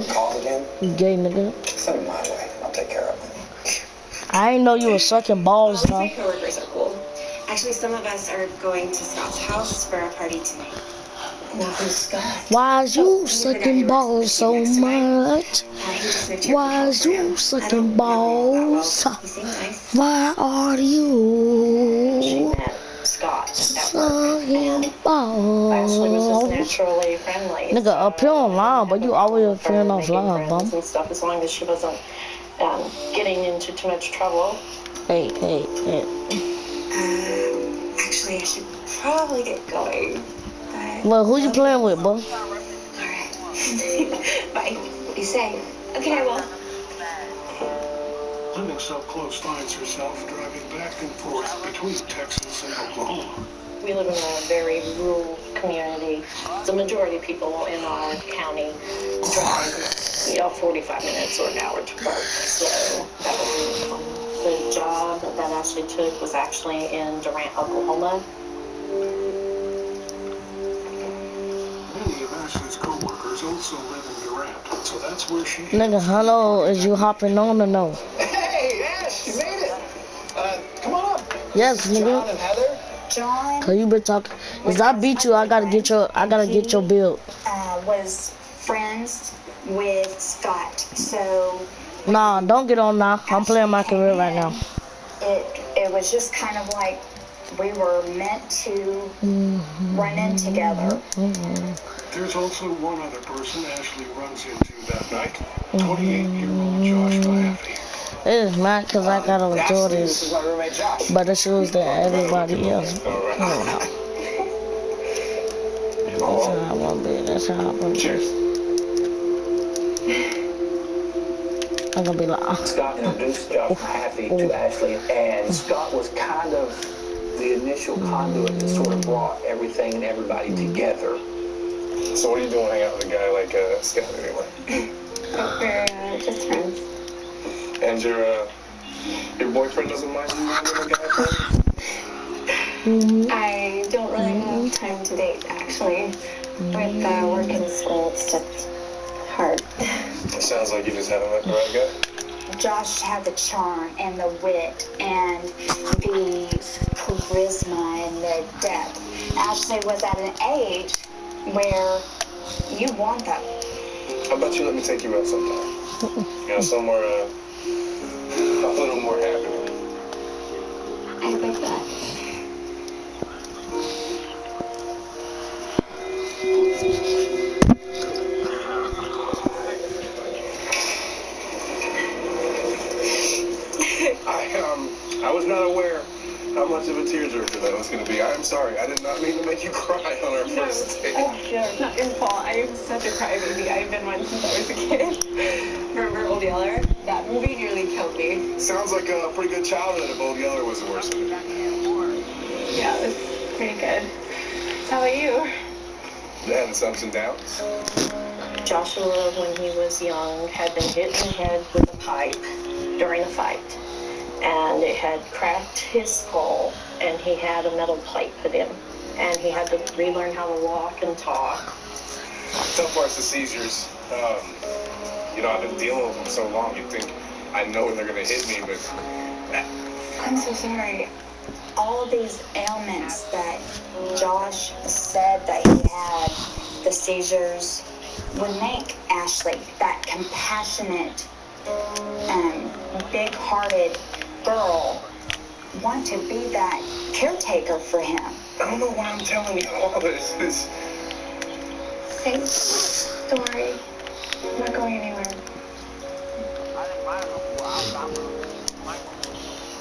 bro. Call again? You gay nigga. Send it my way. I'll take care of it. I ain't know you was sucking balls, though. My coworkers are cool. Actually, some of us are going to Scott's house for a party tonight. Now who's Scott? Why is you sucking balls so much? He just moved here Why is from you California. sucking I don't know him all balls? that well, but he seemed nice. Why are She you met Scott at work, sucking and Ashley was just balls? naturally friendly. Nigga, appear online, but you always appearing offline, bum. And stuff, as long as she wasn't getting into too much trouble. Hey. Actually, I should probably get going. Well, who you playing with, bro? Alright. Bye. Be safe. Okay, I will. Living so close finds herself driving back and forth between Texas and Oklahoma. We live in a very rural community. The majority of people in our county drive, 45 minutes or an hour to work. So that was the job that Ashley took was actually in Durant, Oklahoma. Many of Ashley's co-workers also live in Durant, so that's where she is. Nigga, hello, is you hopping on or no? Hey, Ash, you made it. Come on up. Yes, John nigga. and Heather. John Cause you been talking. If I beat you, I gotta get your bill. was friends with Scott, so Nah, don't get on now. I'm playing my career right now. it was just kind of like we were meant to run in together. There's also one other person Ashley runs into that night, 28-year-old Josh Mahaffey. It is not cause I gotta enjoy Ashley, this is this, my roommate Josh. but it shows that everybody else. That's how I wanna be. That's how I wanna be. Cheers. I'm gonna be like, Scott introduced Josh Mahaffey to Ashley, and Scott was kind of the initial conduit that sort of brought everything and everybody together. So what are you doing hanging out with a guy like Scott anyway? We're just friends. And your boyfriend doesn't mind you having a guy friend? I don't really have time to date, actually. With work and school, it's just hard. It sounds like you just haven't met the right guy. Josh had the charm and the wit and the charisma and the depth. Ashley was at an age where you want that. How about you let me take you out sometime? Somewhere a little more happy. I like that. I was not aware how much of a tearjerker that was going to be. I'm sorry. I did not mean to make you cry on our first date. Oh, no, it's not your fault. I am such a crybaby. I've been one since I was a kid. Remember Old Yeller? That movie nearly killed me. Sounds like a pretty good childhood if Old Yeller was the worst of it. Yeah, it was pretty good. How about you? Yeah, and ups and downs. Joshua, when he was young, had been hit in the head with a pipe during a fight. And it had cracked his skull, and he had a metal plate put in. And he had to relearn how to walk and talk. Tough parts of seizures. I've been dealing with them so long, you'd think I know when they're going to hit me, but... I'm so sorry. All of these ailments that Josh said that he had, the seizures, would make Ashley that compassionate, big-hearted girl want to be that caretaker for him. I don't know why I'm telling you all this. Same story. I'm not going anywhere.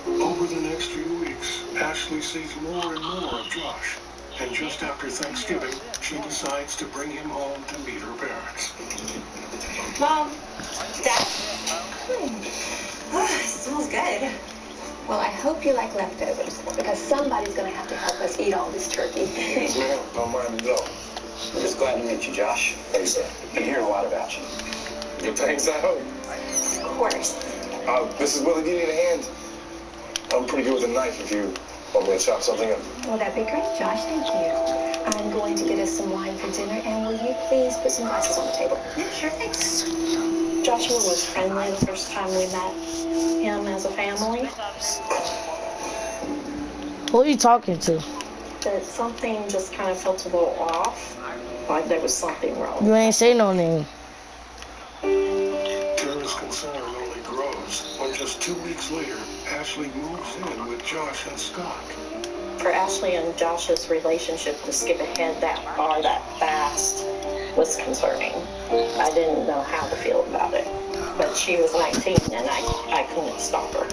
Over the next few weeks, Ashley sees more and more of Josh. And just after Thanksgiving, she decides to bring him home to meet her parents. Mom, Dad. Oh, it smells good. Well, I hope you like leftovers, because somebody's going to have to help us eat all this turkey. Yes, ma'am. Don't mind me, though. I'm just glad to meet you, Josh. I've been hearing a lot about you. Good things, I hope. Of course. Mrs. Willie, do you need a hand? I'm pretty good with a knife if you want me to chop something up. Well, that'd be great, Josh. Thank you. I'm going to get us some wine for dinner, and will you please put some glasses on the table? Yeah, sure, thanks. Joshua was friendly the first time we met him as a family, Who are you talking to? but something just kind of felt a little off, like there was something wrong. You ain't say no name. Tara's concern only grows when just 2 weeks later, Ashley moves in with Josh and Scott. For Ashley and Josh's relationship to skip ahead that far, that fast, was concerning. I didn't know how to feel about it. But she was 19 and I couldn't stop her.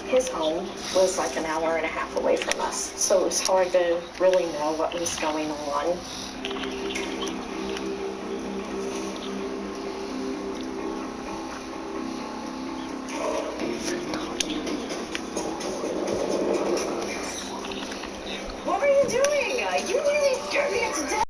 His home was like an hour and a half away from us, so it was hard to really know what was going on.